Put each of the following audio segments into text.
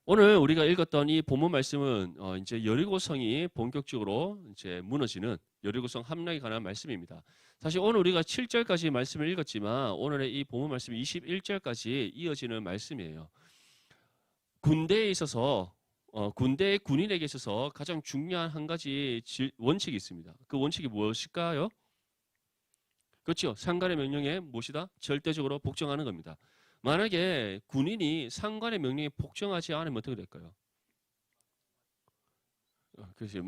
오늘 우리가 읽었던 이 본문 말씀은 이제 여리고성이 본격적으로 이제 무너지는 여리고성 함락에 관한 말씀입니다. 사실 오늘 우리가 7절까지 말씀을 읽었지만 오늘의 이 본문 말씀이 21절까지 이어지는 말씀이에요. 군대에 있어서 군대의 군인에게 있어서 가장 중요한 한 가지 원칙이 있습니다. 그 원칙이 무엇일까요? 그렇죠. 상관의 명령에 무엇이다? 절대적으로 복종하는 겁니다. 만약에 군인이 상관의 명령에 복종하지 않으면 어떻게 될까요? 그렇지.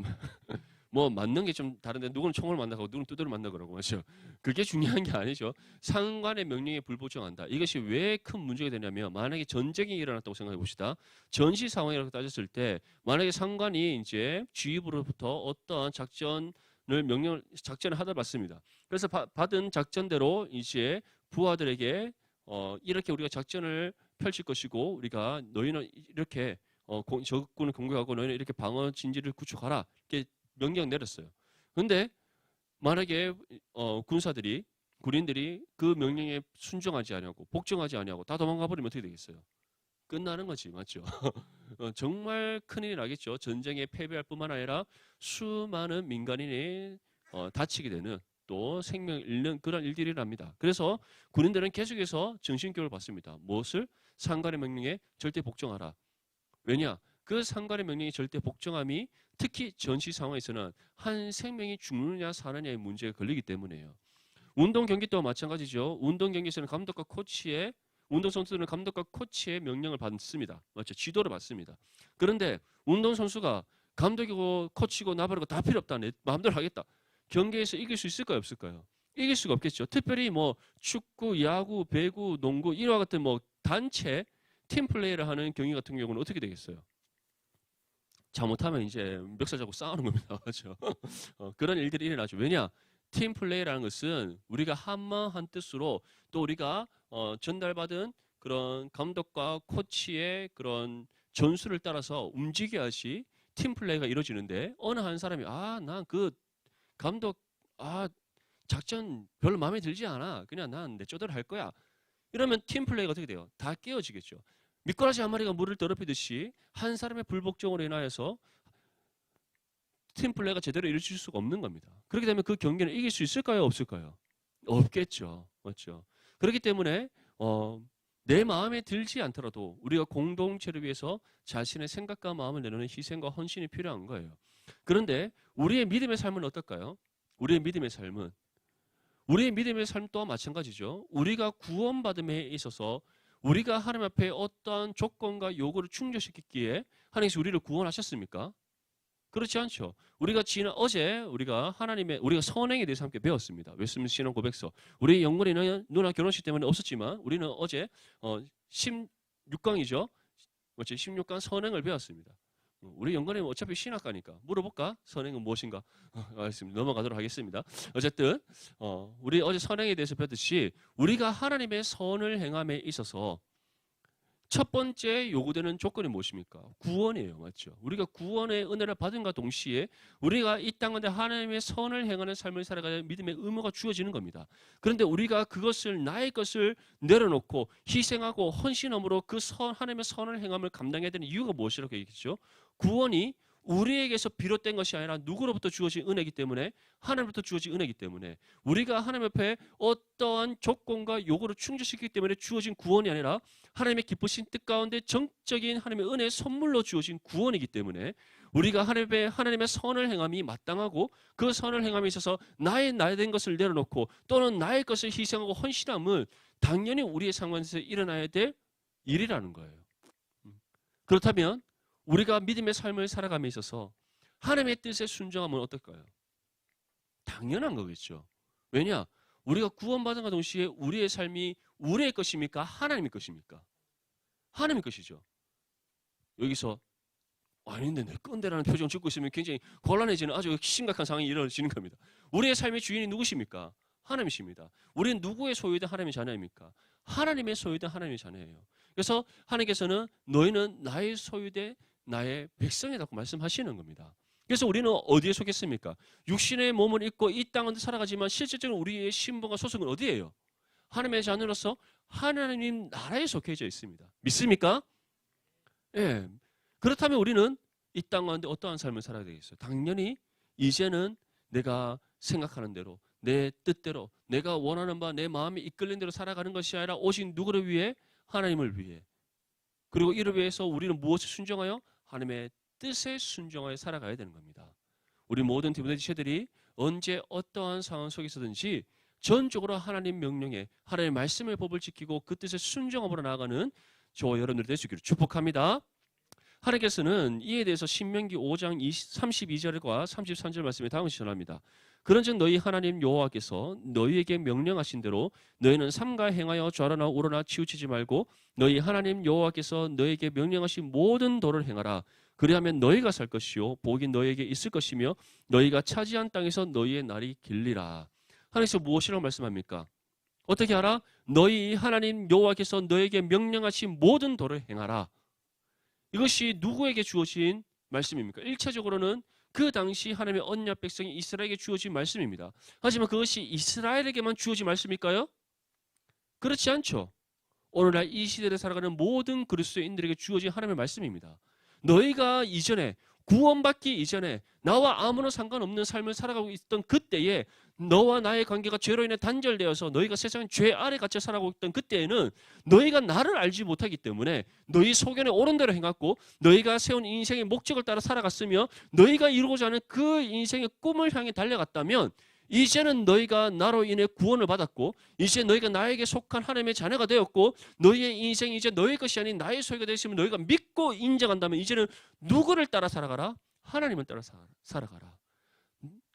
뭐 맞는 게 좀 다른데 누구는 총을 만나고 누구는 두드려 만나 그러고 맞죠. 그게 중요한 게 아니죠. 상관의 명령에 불복종한다. 이것이 왜 큰 문제가 되냐면 만약에 전쟁이 일어났다고 생각해 봅시다. 전시 상황이라고 따졌을 때 만약에 상관이 이제 지휘부로부터 어떤 작전을 하다 받습니다. 그래서 받은 작전대로 이제 부하들에게 이렇게 우리가 작전을 펼칠 것이고 우리가 너희는 이렇게 적군을 공격하고 너희는 이렇게 방어 진지를 구축하라 이렇게 명령 내렸어요. 그런데 만약에 군인들이 그 명령에 순종하지 아니하고 복종하지 아니하고 다 도망가 버리면 어떻게 되겠어요? 끝나는 거지, 맞죠? 정말 큰일이 나겠죠. 전쟁에 패배할 뿐만 아니라 수많은 민간인이 다치게 되는 또 생명을 잃는 그런 일들이 납니다. 그래서 군인들은 계속해서 정신교육을 받습니다. 무엇을? 상관의 명령에 절대 복종하라. 왜냐? 그 상관의 명령에 절대 복종함이 특히 전시 상황에서는 한 생명이 죽느냐 사느냐의 문제가 걸리기 때문에요. 운동 경기 또한 마찬가지죠. 운동 경기에서는 운동선수들은 감독과 코치의 명령을 받습니다. 맞죠? 지도를 받습니다. 그런데 운동선수가 감독이고 코치고 나발이고 다 필요 없다. 내 마음대로 하겠다. 경기에서 이길 수 있을까요? 없을까요? 이길 수가 없겠죠. 특별히 뭐 축구, 야구, 배구, 농구 이와 같은 뭐 단체 팀 플레이를 하는 경기 같은 경우는 어떻게 되겠어요? 잘못하면 이제 멱살 잡고 싸우는 겁니다. 맞죠? 그런 일들이 일어나죠. 왜냐? 팀 플레이라는 것은 우리가 한 마음 한 뜻으로 또 우리가 전달받은 그런 감독과 코치의 그런 전술을 따라서 움직여야지 팀 플레이가 이루어지는데 어느 한 사람이 난 그 감독 작전 별로 마음에 들지 않아. 그냥 난 내 쪼대로 할 거야. 이러면 팀 플레이가 어떻게 돼요? 다 깨어지겠죠. 미꾸라지 한 마리가 물을 더럽히듯이 한 사람의 불복종으로 인하여서 팀 플레이가 제대로 이루어질 수가 없는 겁니다. 그렇게 되면 그 경기는 이길 수 있을까요? 없을까요? 없겠죠. 맞죠. 그렇기 때문에 내 마음에 들지 않더라도 우리가 공동체를 위해서 자신의 생각과 마음을 내놓는 희생과 헌신이 필요한 거예요. 그런데 우리의 믿음의 삶은 어떨까요? 우리의 믿음의 삶은 우리의 믿음의 삶 또한 마찬가지죠. 우리가 구원받음에 있어서 우리가 하나님 앞에 어떠한 조건과 요구를 충족시켰기에 하나님께서 우리를 구원하셨습니까? 그렇지 않죠. 어제 우리가 우리가 선행에 대해서 함께 배웠습니다. 웨스민스터 신앙 고백서. 우리 영건이는 누나 결혼식 때문에 없었지만 우리는 어제 16강이죠. 16강 선행을 배웠습니다. 우리 영건이는 어차피 신학가니까 물어볼까? 선행은 무엇인가? 알겠습니다. 넘어가도록 하겠습니다. 어쨌든 우리 어제 선행에 대해서 배웠듯이 우리가 하나님의 선을 행함에 있어서 첫 번째 요구되는 조건이 무엇입니까? 구원이에요. 맞죠? 우리가 구원의 은혜를 받은과 동시에 우리가 이 땅에 하나님의 선을 행하는 삶을 살아가야 믿음의 의무가 주어지는 겁니다. 그런데 우리가 그것을 나의 것을 내려놓고 희생하고 헌신함으로 하나님의 선을 행함을 감당해야 되는 이유가 무엇이라고 얘기했죠? 구원이 우리에게서 비롯된 것이 아니라 누구로부터 주어진 은혜이기 때문에 하나님부터 주어진 은혜이기 때문에 우리가 하나님 앞에 어떠한 조건과 요구를 충족시키기 때문에 주어진 구원이 아니라 하나님의 기쁘신 뜻 가운데 정적인 하나님의 은혜의 선물로 주어진 구원이기 때문에 우리가 하나님의 선을 행함이 마땅하고 그 선을 행함에 있어서 나의 된 것을 내려놓고 또는 나의 것을 희생하고 헌신함은 당연히 우리의 상황에서 일어나야 될 일이라는 거예요. 그렇다면 우리가 믿음의 삶을 살아감에 있어서 하나님의 뜻에 순종하면 어떨까요? 당연한 거겠죠. 왜냐? 우리가 구원받은과 동시에 우리의 삶이 우리의 것입니까? 하나님의 것입니까? 하나님의 것이죠. 여기서 아닌데 내 건데라는 표정 짓고 있으면 굉장히 곤란해지는 아주 심각한 상황이 이루어지는 겁니다. 우리의 삶의 주인이 누구십니까? 하나님이십니다. 우리는 누구의 소유된 하나님의 자녀입니까? 하나님의 소유된 하나님의 자녀예요. 그래서 하나님께서는 너희는 나의 소유된 나의 백성이라고 말씀하시는 겁니다. 그래서 우리는 어디에 속했습니까? 육신의 몸을 입고 이 땅은 살아가지만 실질적으로 우리의 신분과 소속은 어디예요? 하나님의 자녀로서 하나님 나라에 속해져 있습니다. 믿습니까? 예. 그렇다면 우리는 이 땅 가운데 어떠한 삶을 살아야 되겠어요? 당연히 이제는 내가 생각하는 대로, 내 뜻대로, 내가 원하는 바, 내 마음이 이끌린 대로 살아가는 것이 아니라 오직 누구를 위해? 하나님을 위해. 그리고 이를 위해서 우리는 무엇을 순종하여? 하나님의 뜻에 순종하여 살아가야 되는 겁니다. 우리 모든 디모데 지체들이 언제 어떠한 상황 속에서든지 전적으로 하나님 명령에, 하나님의 말씀의 법을 지키고 그 뜻에 순종함으로 나아가는 저와 여러분들이 될 수 있기를 축복합니다. 하나님께서는 이에 대해서 신명기 5장 32절과 33절 말씀에 다음같이 전합니다. 그런즉 너희 하나님 여호와께서 너희에게 명령하신 대로 너희는 삼가 행하여 좌로나 우로나 치우치지 말고 너희 하나님 여호와께서 너희에게 명령하신 모든 도를 행하라. 그리하면 너희가 살 것이요 복이 너희에게 있을 것이며 너희가 차지한 땅에서 너희의 날이 길리라. 하나님께서 무엇이라고 말씀합니까? 어떻게 하라? 너희 하나님 여호와께서 너희에게 명령하신 모든 도를 행하라. 이것이 누구에게 주어진 말씀입니까? 1차적으로는 그 당시 하나님의 언약 백성이 이스라엘에게 주어진 말씀입니다. 하지만 그것이 이스라엘에게만 주어진 말씀일까요? 그렇지 않죠. 오늘날 이 시대를 살아가는 모든 그리스도인들에게 주어진 하나님의 말씀입니다. 너희가 이전에 구원받기 이전에 나와 아무런 상관없는 삶을 살아가고 있던 그때에 너와 나의 관계가 죄로 인해 단절되어서 너희가 세상 죄 아래 갇혀 살아가고 있던 그때에는 너희가 나를 알지 못하기 때문에 너희 소견에 옳은 대로 행했고 너희가 세운 인생의 목적을 따라 살아갔으며 너희가 이루고자 하는 그 인생의 꿈을 향해 달려갔다면 이제는 너희가 나로 인해 구원을 받았고 이제 너희가 나에게 속한 하나님의 자녀가 되었고 너희의 인생이 이제 너희 것이 아닌 나의 소유가 되었으면 너희가 믿고 인정한다면 이제는 누구를 따라 살아가라? 하나님을 따라 살아가라.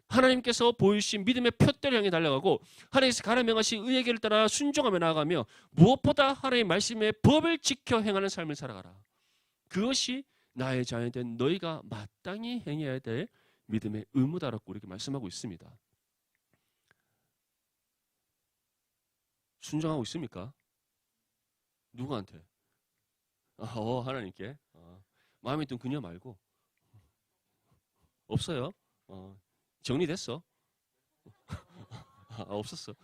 하나님께서 보이신 믿음의 표대를 향해 달려가고 하나님께서 가라 명하신 의의 길을 따라 순종하며 나아가며 무엇보다 하나님의 말씀의 법을 지켜 행하는 삶을 살아가라. 그것이 나의 자녀이 된 너희가 마땅히 행해야 될 믿음의 의무다라고 이렇게 말씀하고 있습니다. 순종하고 있습니까? 누구한테? 하나님께. 마음에 든 그녀 말고. 없어요. 정리됐어. 없었어.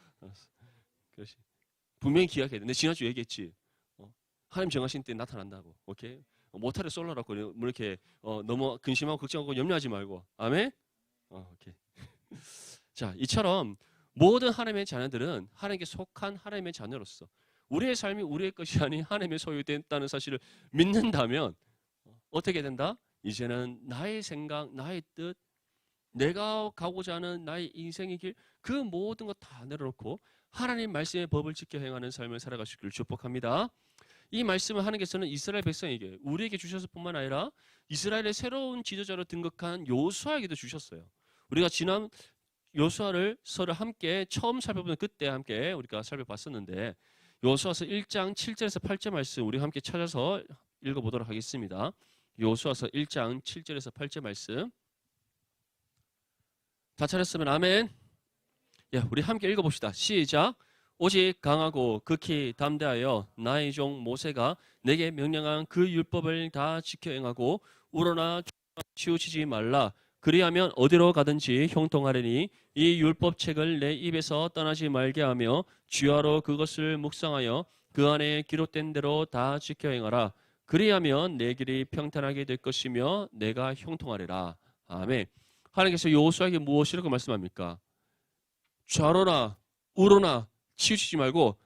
그렇지. 분명히 기억해야 돼. 내가 지난주 얘기했지. 하나님 정하신 때 나타난다고. 오케이? 못하려 쏠라라고 뭐 이렇게 너무 근심하고 걱정하고 염려하지 말고. 아멘? 오케이. 자, 이처럼 모든 하나님의 자녀들은 하나님께 속한 하나님의 자녀로서 우리의 삶이 우리의 것이 아닌 하나님의 소유됐다는 사실을 믿는다면 어떻게 된다? 이제는 나의 생각, 나의 뜻, 내가 가고자 하는 나의 인생의 길, 그 모든 것 다 내려놓고 하나님 말씀의 법을 지켜 행하는 삶을 살아갈 수 있기를 축복합니다. 이 말씀을 하나님께서는 이스라엘 백성에게 우리에게 주셨을 뿐만 아니라 이스라엘의 새로운 지도자로 등극한 요수아에게도 주셨어요. 우리가 지난 요수아를 서를 함께 처음 살펴보는 그때 함께 우리가 살펴봤었는데 요수아서 1장 7절에서 8절 말씀 우리 함께 찾아서 읽어보도록 하겠습니다. 요수아서 1장 7절에서 8절 말씀 다 찾았으면 아멘. 우리 함께 읽어봅시다. 시작. 오직 강하고 극히 담대하여 나의 종 모세가 내게 명령한 그 율법을 다 지켜 행하고 우러나 치우치지 말라. 그리하면 어디로 가든지 형통하리니 이 율법책을 내 입에서 떠나지 말게 하며 주야로 그것을 묵상하여 그 안에 기록된 대로 다 지켜 행하라. 그리하면 내 길이 평탄하게 될 것이며 내가 형통하리라. 아멘. 하나님께서 여호수아에게 무엇이라고 말씀합니까? 좌로나 우로나 치우치지 말고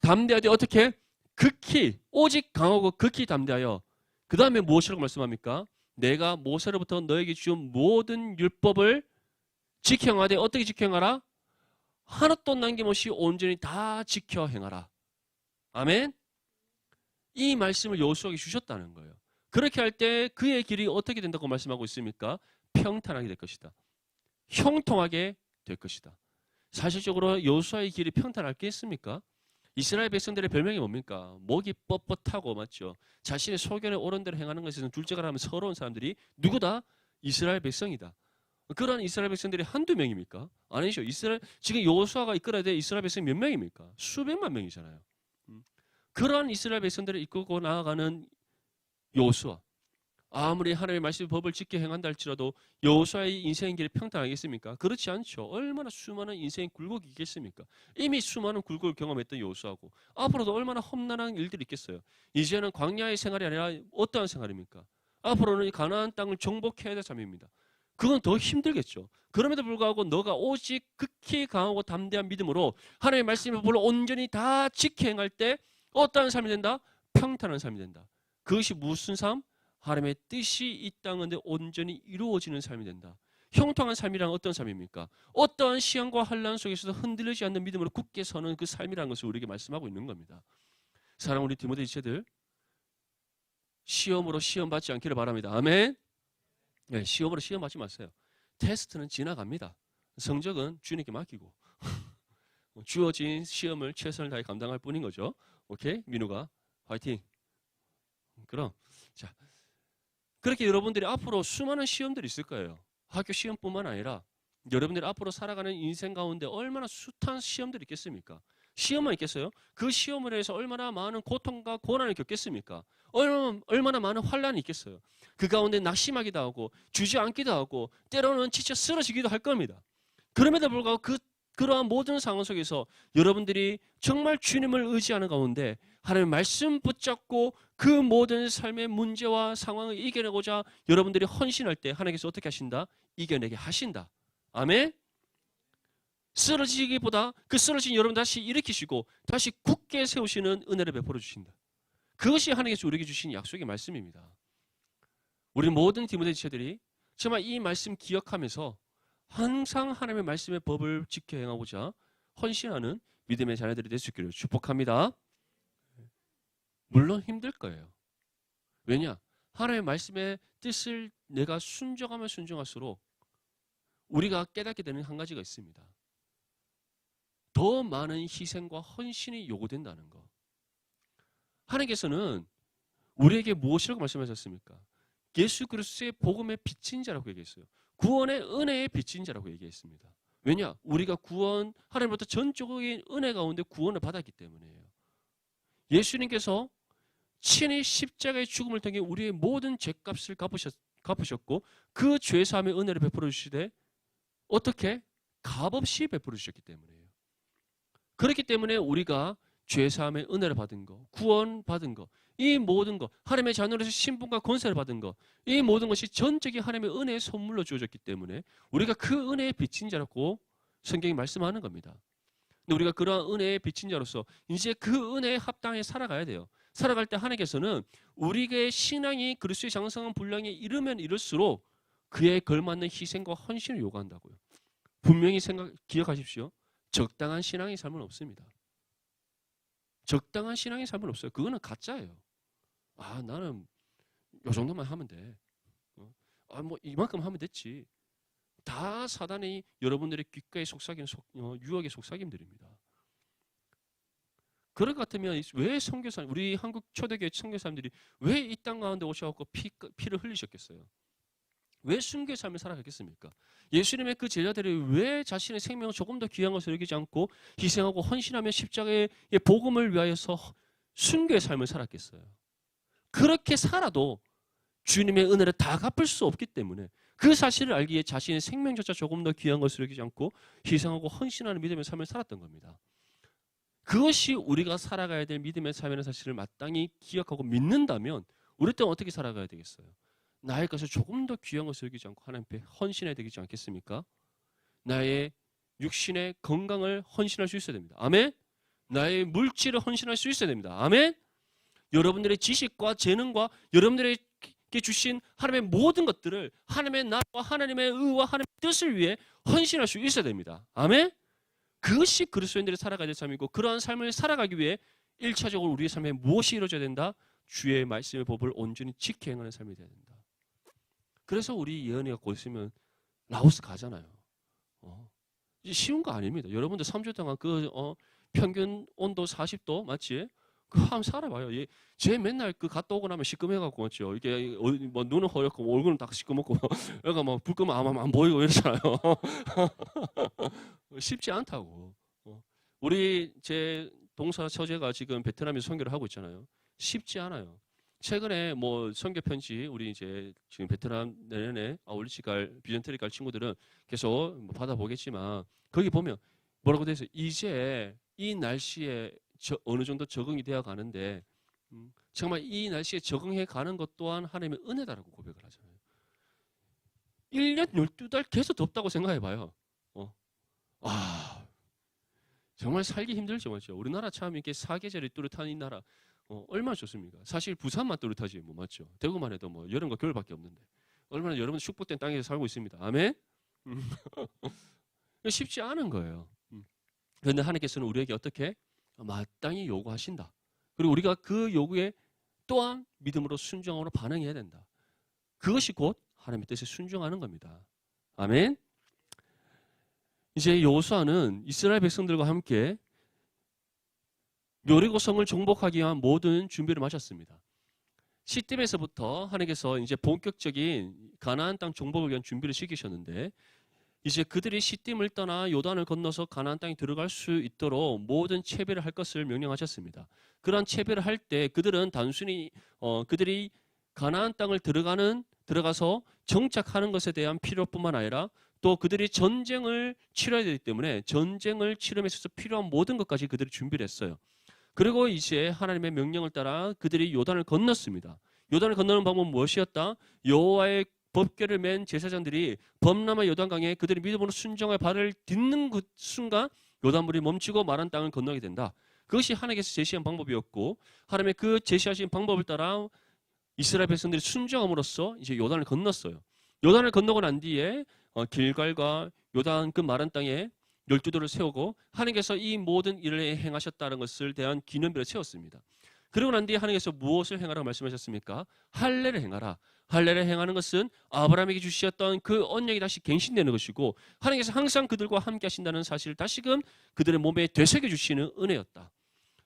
담대하되 어떻게? 극히 오직 강하고 극히 담대하여 그 다음에 무엇이라고 말씀합니까? 내가 모세로부터 너에게 준 모든 율법을 지켜 행하되 어떻게 지켜 행하라? 하나도 남김없이 온전히 다 지켜 행하라. 아멘. 이 말씀을 여호수아에게 주셨다는 거예요. 그렇게 할 때 그의 길이 어떻게 된다고 말씀하고 있습니까? 평탄하게 될 것이다. 형통하게 될 것이다. 사실적으로 여호수아의 길이 평탄할 게 있습니까? 이스라엘 백성들의 별명이 뭡니까? 목이 뻣뻣하고 맞죠? 자신의 소견에 옳은 대로 행하는 것에서는 둘째가 하면 서러운 사람들이 누구다? 이스라엘 백성이다. 그런 이스라엘 백성들이 한두 명입니까? 아니죠. 지금 여호수아가 이끌어야 될 이스라엘 백성이 몇 명입니까? 수백만 명이잖아요. 그러한 이스라엘 백성들을 이끌고 나아가는 여호수아. 아무리 하나님의 말씀 법을 지켜 행한다 할지라도 여호수아의 인생의 길이 평탄하겠습니까? 그렇지 않죠. 얼마나 수많은 인생의 굴곡이 있겠습니까? 이미 수많은 굴곡을 경험했던 여호수아고 앞으로도 얼마나 험난한 일들이 있겠어요. 이제는 광야의 생활이 아니라 어떠한 생활입니까? 앞으로는 이 가나안 땅을 정복해야 될 삶입니다. 그건 더 힘들겠죠. 그럼에도 불구하고 너가 오직 극히 강하고 담대한 믿음으로 하나님의 말씀을 불러 온전히 다 지켜 행할 때 어떠한 삶이 된다? 평탄한 삶이 된다. 그것이 무슨 삶? 하나님의 뜻이 이 땅인데 온전히 이루어지는 삶이 된다. 형통한 삶이란 어떤 삶입니까? 어떠한 시험과 환난 속에서도 흔들리지 않는 믿음으로 굳게 서는 그 삶이라는 것을 우리에게 말씀하고 있는 겁니다. 사랑하는 우리 디모데 지체들, 시험으로 시험 받지 않기를 바랍니다. 아멘. 네, 시험으로 시험 받지 마세요. 테스트는 지나갑니다. 성적은 주님께 맡기고 주어진 시험을 최선을 다해 감당할 뿐인 거죠. 오케이? 민우가 화이팅. 그럼 자, 그렇게 여러분들이 앞으로 수많은 시험들이 있을 거예요. 학교 시험뿐만 아니라 여러분들이 앞으로 살아가는 인생 가운데 얼마나 숱한 시험들이 있겠습니까? 시험만 있겠어요? 그 시험을 해서 얼마나 많은 고통과 고난을 겪겠습니까? 얼마나 많은 환난이 있겠어요? 그 가운데 낙심하기도 하고 주저앉기도 하고 때로는 지쳐 쓰러지기도 할 겁니다. 그럼에도 불구하고 그러한 모든 상황 속에서 여러분들이 정말 주님을 의지하는 가운데 하나님의 말씀 붙잡고 그 모든 삶의 문제와 상황을 이겨내고자 여러분들이 헌신할 때 하나님께서 어떻게 하신다? 이겨내게 하신다. 아멘? 쓰러지기보다 그 쓰러진 여러분 다시 일으키시고 다시 굳게 세우시는 은혜를 베풀어 주신다. 그것이 하나님께서 우리에게 주신 약속의 말씀입니다. 우리 모든 디모데 지체들이 정말 이 말씀 기억하면서 항상 하나님의 말씀의 법을 지켜 행하고자 헌신하는 믿음의 자녀들이 될 수 있기를 축복합니다. 물론 힘들 거예요. 왜냐? 하나님의 말씀의 뜻을 내가 순종하면 순종할수록 우리가 깨닫게 되는 한 가지가 있습니다. 더 많은 희생과 헌신이 요구된다는 것. 하나님께서는 우리에게 무엇이라고 말씀하셨습니까? 예수 그리스도의 복음의 빚진 자라고 얘기했어요. 구원의 은혜의 빚진 자라고 얘기했습니다. 왜냐? 우리가 구원, 하나님으로부터 전적인 은혜 가운데 구원을 받았기 때문이에요. 예수님께서 친히 십자가의 죽음을 통해 우리의 모든 죄값을 갚으셨고 그 죄사함의 은혜를 베풀어 주시되 어떻게? 값없이 베풀어 주셨기 때문이에요. 그렇기 때문에 우리가 죄사함의 은혜를 받은 거, 구원 받은 거, 이 모든 거, 하나님의 자녀로서 신분과 권세를 받은 거, 이 모든 것이 전적인 하나님의 은혜의 선물로 주어졌기 때문에 우리가 그 은혜의 빚진 자라고 성경이 말씀하는 겁니다. 근데 우리가 그러한 은혜의 빚진 자로서 이제 그 은혜에 합당해 살아가야 돼요. 살아갈 때 하나님께서는 우리의 신앙이 그리스도의 장성한 분량에 이르면 이를수록 그에 걸맞는 희생과 헌신을 요구한다고요. 분명히 기억하십시오. 적당한 신앙의 삶은 없습니다. 적당한 신앙의 삶은 없어요. 그거는 가짜예요. 아, 나는 요 정도만 하면 돼. 뭐 이만큼 하면 됐지. 다 사단이 여러분들의 귓가에 속삭이는 유혹의 속삭임들입니다. 그럴 것 같으면 왜 선교사, 우리 한국 초대교회 선교사님들이 왜 이 땅 가운데 오셔서 피를 흘리셨겠어요? 왜 순교의 삶을 살아갔겠습니까? 예수님의 그 제자들이 왜 자신의 생명을 조금 더 귀한 것을 여기지 않고 희생하고 헌신하며 십자가의 복음을 위하여서 순교의 삶을 살았겠어요? 그렇게 살아도 주님의 은혜를 다 갚을 수 없기 때문에 그 사실을 알기에 자신의 생명조차 조금 더 귀한 것을 여기지 않고 희생하고 헌신하는 믿음의 삶을 살았던 겁니다. 그것이 우리가 살아가야 될 믿음의 삶이라는 사실을 마땅히 기억하고 믿는다면 우리 때는 어떻게 살아가야 되겠어요? 나의 것을 조금 더 귀한 것을 여기지 않고 하나님 앞에 헌신해야 되지 않겠습니까? 나의 육신의 건강을 헌신할 수 있어야 됩니다. 아멘? 나의 물질을 헌신할 수 있어야 됩니다. 아멘? 여러분들의 지식과 재능과 여러분들에게 주신 하나님의 모든 것들을 하나님의 나라와 하나님의 의와 하나님의 뜻을 위해 헌신할 수 있어야 됩니다. 아멘? 그것이 그리스도인들이 살아가야 될 삶이고 그러한 삶을 살아가기 위해 1차적으로 우리의 삶에 무엇이 이루어져야 된다? 주의 말씀의 법을 온전히 지켜 행하는 삶이 되어야 된다. 그래서 우리 예언이가 곧 있으면 라오스 가잖아요. 쉬운 거 아닙니다. 여러분들 3주 동안 평균 온도 40도 맞지? 그거 한번 살아봐요. 쟤 맨날 갔다 오고 나면 시꺼매갖고 맞죠? 이게 뭐 눈은 허옇고 얼굴은 딱 시꺼멓고 여기가 막 불 끄면 아마 안 보이고 이러잖아요. 쉽지 않다고. 우리 제 동사 처제가 지금 베트남에서 선교를 하고 있잖아요. 쉽지 않아요. 최근에 뭐 선교 편지 우리 이제 지금 베트남 내년에 아울리치 갈 비전트리 갈 친구들은 계속 받아보겠지만 거기 보면 뭐라고 돼 있어요? 이제 이 날씨에 어느 정도 적응이 되어 가는데 정말 이 날씨에 적응해 가는 것 또한 하나님의 은혜다라고 고백을 하잖아요. 1년 12달 계속 덥다고 생각해 봐요. 아, 정말 살기 힘들죠, 맞죠? 우리나라 참 이렇게 사계절이 뚜렷한 이 나라, 얼마나 좋습니까? 사실 부산만 뚜렷하지, 뭐, 맞죠? 대구만 해도 뭐, 여름과 겨울밖에 없는데. 얼마나 여러분 축복된 땅에서 살고 있습니다. 아멘? 음. 쉽지 않은 거예요. 그런데 하나님께서는 우리에게 어떻게? 마땅히 요구하신다. 그리고 우리가 그 요구에 또한 믿음으로 순종으로 반응해야 된다. 그것이 곧 하나님의 뜻에 순종하는 겁니다. 아멘? 이제 여호수아는 이스라엘 백성들과 함께 여리고성을 정복하기 위한 모든 준비를 마쳤습니다. 시딤에서부터 하나님께서 이제 본격적인 가나안 땅 정복을 위한 준비를 시키셨는데 이제 그들이 시딤을 떠나 요단을 건너서 가나안 땅에 들어갈 수 있도록 모든 채비를 할 것을 명령하셨습니다. 그러한 채비를 할 때 그들은 단순히 그들이 가나안 땅을 들어가서 정착하는 것에 대한 필요뿐만 아니라 또 그들이 전쟁을 치러야 되기 때문에 전쟁을 치름에 있어서 필요한 모든 것까지 그들이 준비를 했어요. 그리고 이제 하나님의 명령을 따라 그들이 요단을 건넜습니다. 요단을 건너는 방법은 무엇이었다? 여호와의 법궤를 맨 제사장들이 범람한 요단강에 그들이 믿음으로 순종하여 발을 딛는 그 순간 요단물이 멈추고 마른 땅을 건너게 된다. 그것이 하나님께서 제시한 방법이었고 하나님의 그 제시하신 방법을 따라 이스라엘 백성들이 순종함으로써 이제 요단을 건넜어요. 요단을 건너고 난 뒤에 길갈과 요단 그 마른 땅에 12돌을 세우고 하나님께서 이 모든 일을 행하셨다는 것을 대한 기념비를 세웠습니다. 그리고 난 뒤에 하나님께서 무엇을 행하라고 말씀하셨습니까? 할례를 행하라. 할례를 행하는 것은 아브라함에게 주셨던 그 언약이 다시 갱신되는 것이고 하나님께서 항상 그들과 함께 하신다는 사실을 다시금 그들의 몸에 되새겨 주시는 은혜였다.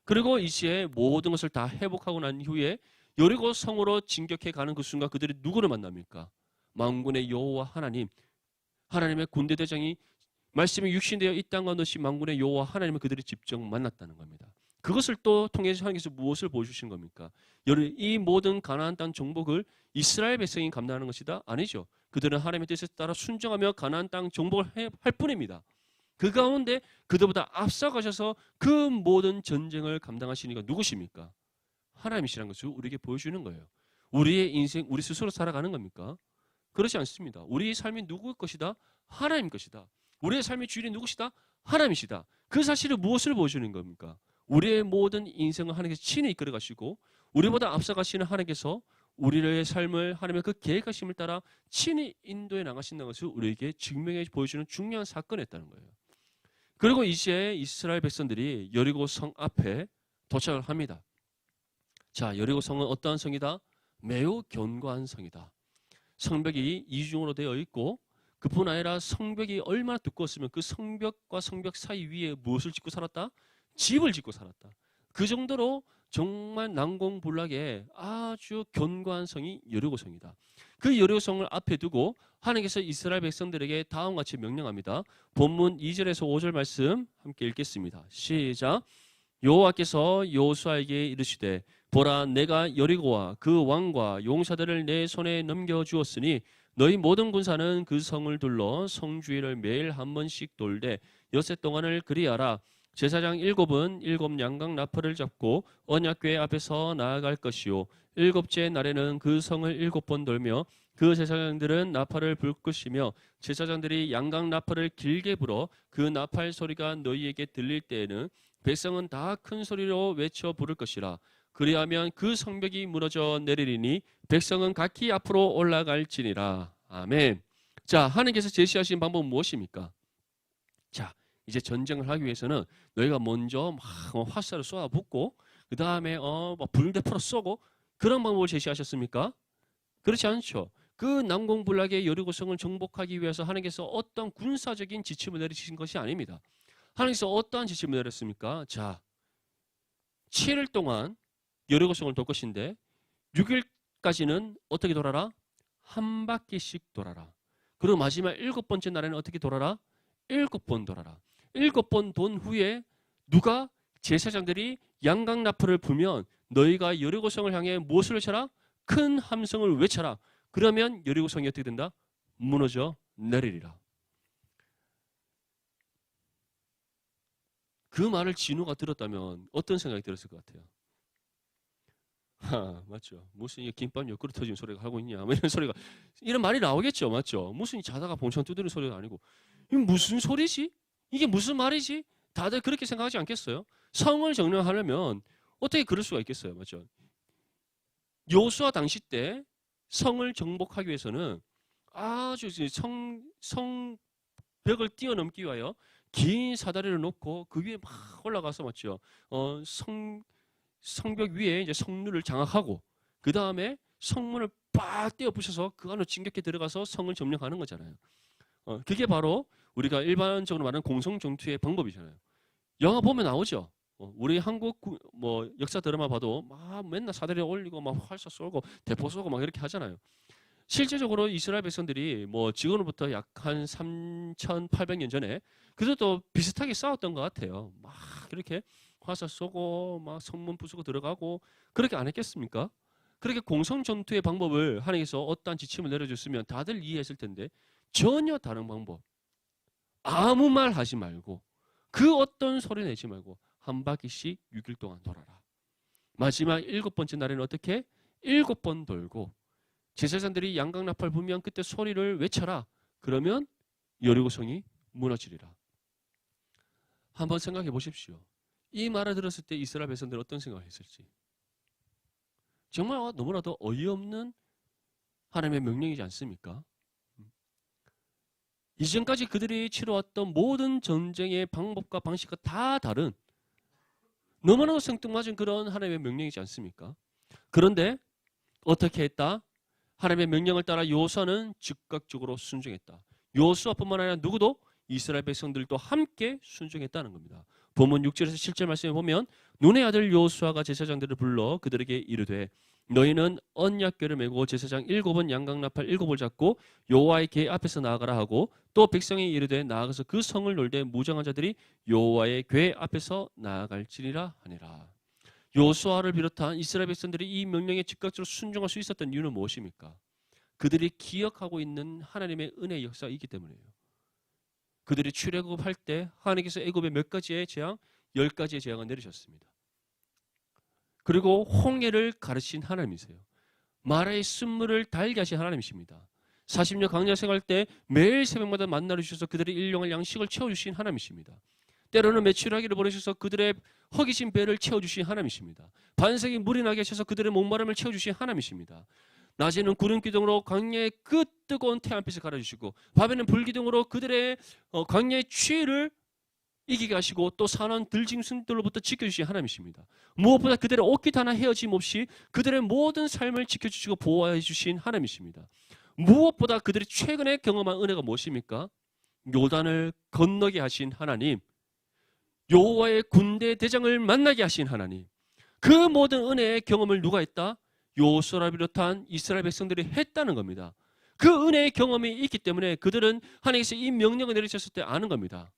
그리고 이제 모든 것을 다 회복하고 난 후에 여리고 성으로 진격해 가는 그 순간 그들이 누구를 만납니까? 만군의 여호와 하나님, 하나님의 군대 대장이 말씀이 육신되어 이 땅과 너시 만군의 여호와 하나님을 그들이 직접 만났다는 겁니다. 그것을 또 통해서 하나님께서 무엇을 보여주신 겁니까? 이 모든 가나안 땅 정복을 이스라엘 백성이 감당하는 것이다? 아니죠. 그들은 하나님의 뜻에 따라 순종하며 가나안 땅 정복을 할 뿐입니다. 그 가운데 그들보다 앞서가셔서 그 모든 전쟁을 감당하시니까 누구십니까? 하나님이시라는 것을 우리에게 보여주는 거예요. 우리의 인생, 우리 스스로 살아가는 겁니까? 그렇지 않습니다. 우리의 삶이 누구의 것이다? 하나님 것이다. 우리의 삶의 주인이 누구시다? 하나님이시다. 그 사실을 무엇을 보여주는 겁니까? 우리의 모든 인생을 하나님께서 친히 이끌어 가시고 우리보다 앞서가시는 하나님께서 우리의 삶을 하나님의 그 계획하심을 따라 친히 인도해 나가신다는 것을 우리에게 증명해 보여주는 중요한 사건이었다는 거예요. 그리고 이제 이스라엘 백성들이 여리고 성 앞에 도착을 합니다. 자, 여리고 성은 어떠한 성이다? 매우 견고한 성이다. 성벽이 이중으로 되어 있고 그뿐 아니라 성벽이 얼마나 두꺼웠으면 그 성벽과 성벽 사이 위에 무엇을 짓고 살았다? 집을 짓고 살았다. 그 정도로 정말 난공불락의 아주 견고한 성이 여리고성이다. 그 여리고성을 앞에 두고 하나님께서 이스라엘 백성들에게 다음과 같이 명령합니다. 본문 2절에서 5절 말씀 함께 읽겠습니다. 시작. 여호와께서 여호수아에게 이르시되 보라 내가 여리고와 그 왕과 용사들을 내 손에 넘겨주었으니 너희 모든 군사는 그 성을 둘러 성 주위를 매일 한 번씩 돌되 엿새 동안을 그리하라. 제사장 7은 7 양각 나팔을 잡고 언약궤 앞에서 나아갈 것이요 7째 날에는 그 성을 7번 돌며 그 제사장들은 나팔을 불 것이며 제사장들이 양각 나팔을 길게 불어 그 나팔 소리가 너희에게 들릴 때에는 백성은 다 큰 소리로 외쳐 부를 것이라. 그리하면 그 성벽이 무너져 내리리니 백성은 각기 앞으로 올라갈지니라. 아멘. 자, 하나님께서 제시하신 방법은 무엇입니까? 자, 이제 전쟁을 하기 위해서는 너희가 먼저 막 화살을 쏘아붓고 그 다음에 막 불대포로 쏘고 그런 방법을 제시하셨습니까? 그렇지 않죠. 그 난공불락의 여리고성을 정복하기 위해서 하나님께서 어떤 군사적인 지침을 내리신 것이 아닙니다. 하나님께서 어떠한 지침을 내렸습니까? 자, 7일 동안 여리고성을 돌 것인데 6일까지는 어떻게 돌아라? 한 바퀴씩 돌아라. 그리고 마지막 7번째 날에는 어떻게 돌아라? 7번 돌아라. 7번 돈 후에 누가 제사장들이 양각 나팔을 불면 너희가 여리고성을 향해 무엇을 외쳐라? 큰 함성을 외쳐라. 그러면 여리고성이 어떻게 된다? 무너져 내리리라. 그 말을 진우가 들었다면 어떤 생각이 들었을 것 같아요? 맞죠. 무슨 이 김밥 옆구리 터진 소리가 하고 있냐. 뭐 이런 소리가, 이런 말이 나오겠죠. 맞죠. 무슨 자다가 봉창 두드리는 소리가 아니고, 이게 무슨 소리지? 이게 무슨 말이지? 다들 그렇게 생각하지 않겠어요? 성을 정령하려면 어떻게 그럴 수가 있겠어요. 맞죠. 여호수아 당시 때 성을 정복하기 위해서는 아주 성벽을 뛰어넘기 위하여 긴 사다리를 놓고 그 위에 막 올라가서 맞죠. 성벽 위에 이제 성문을 장악하고 그 다음에 성문을 빡 떼어 부셔서 그 안으로 진격해 들어가서 성을 점령하는 거잖아요. 그게 바로 우리가 일반적으로 말하는 공성전투의 방법이잖아요. 영화 보면 나오죠. 우리 한국 뭐 역사 드라마 봐도 막 맨날 사다리 올리고 막 활쏘 쏘고 대포 쏘고 막 이렇게 하잖아요. 실제적으로 이스라엘 백성들이 뭐 지금으로부터 약 한 3,800년 전에 그들도 비슷하게 싸웠던 것 같아요. 막 이렇게 화살 쏘고 막 성문 부수고 들어가고 그렇게 안 했겠습니까? 그렇게 공성 전투의 방법을 하나님께서 어떠한 지침을 내려줬으면 다들 이해했을 텐데 전혀 다른 방법. 아무 말 하지 말고 그 어떤 소리 내지 말고 한 바퀴씩 6일 동안 돌아라. 마지막 7번째 날에는 어떻게? 7번 돌고 제사장들이 양각나팔 불면 그때 소리를 외쳐라. 그러면 여리고성이 무너지리라. 한번 생각해 보십시오. 이 말을 들었을 때 이스라엘 백성들은 어떤 생각을 했을지. 정말 너무나도 어이없는 하나님의 명령이지 않습니까? 이전까지 그들이 치러왔던 모든 전쟁의 방법과 방식과 다 다른 너무나도 생뚱맞은 그런 하나님의 명령이지 않습니까? 그런데 어떻게 했다? 하나님의 명령을 따라 여호수아는 즉각적으로 순종했다. 여호수아뿐만 아니라 누구도 이스라엘 백성들도 함께 순종했다는 겁니다. 본문 6절에서 7절 말씀에 보면 눈의 아들 여호수아가 제사장들을 불러 그들에게 이르되 너희는 언약궤를 메고 제사장 7은 양각나팔 7을 잡고 여호와의 궤 앞에서 나아가라 하고 또 백성이 이르되 나아가서 그 성을 놀되 무장한 자들이 여호와의 궤 앞에서 나아갈지니라 하니라. 여호수아를 비롯한 이스라엘 백성들이 이 명령에 즉각적으로 순종할 수 있었던 이유는 무엇입니까? 그들이 기억하고 있는 하나님의 은혜의 역사가 있기 때문이에요. 그들이 출애굽할 때 하나님께서 애굽에 몇 가지의 재앙? 10가지의 재앙을 내리셨습니다. 그리고 홍해를 가르친 하나님이세요. 마라의 쓴물을 달게 하신 하나님이십니다. 40년 광야 생활 때 매일 새벽마다 만나를 주셔서 그들의 일용할 양식을 채워주신 하나님이십니다. 때로는 메추라기를 보내셔서 그들의 허기진 배를 채워주신 하나님이십니다. 반석이 물이 나게 하셔서 그들의 목마름을 채워주신 하나님이십니다. 낮에는 구름 기둥으로 광야의 그 뜨거운 태양빛을 가려주시고 밤에는 불기둥으로 그들의 광야의 추위를 이기게 하시고 또 사나운 들짐승들로부터 지켜주신 하나님이십니다. 무엇보다 그들의 옷깃 하나 헤어짐 없이 그들의 모든 삶을 지켜주시고 보호해 주신 하나님이십니다. 무엇보다 그들이 최근에 경험한 은혜가 무엇입니까? 요단을 건너게 하신 하나님, 여호와의 군대 대장을 만나게 하신 하나님. 그 모든 은혜의 경험을 누가 했다? 여호수아를 비롯한 이스라엘 백성들이 했다는 겁니다. 그 은혜의 경험이 있기 때문에 그들은 하나님께서 이 명령을 내리셨을 때 아는 겁니다.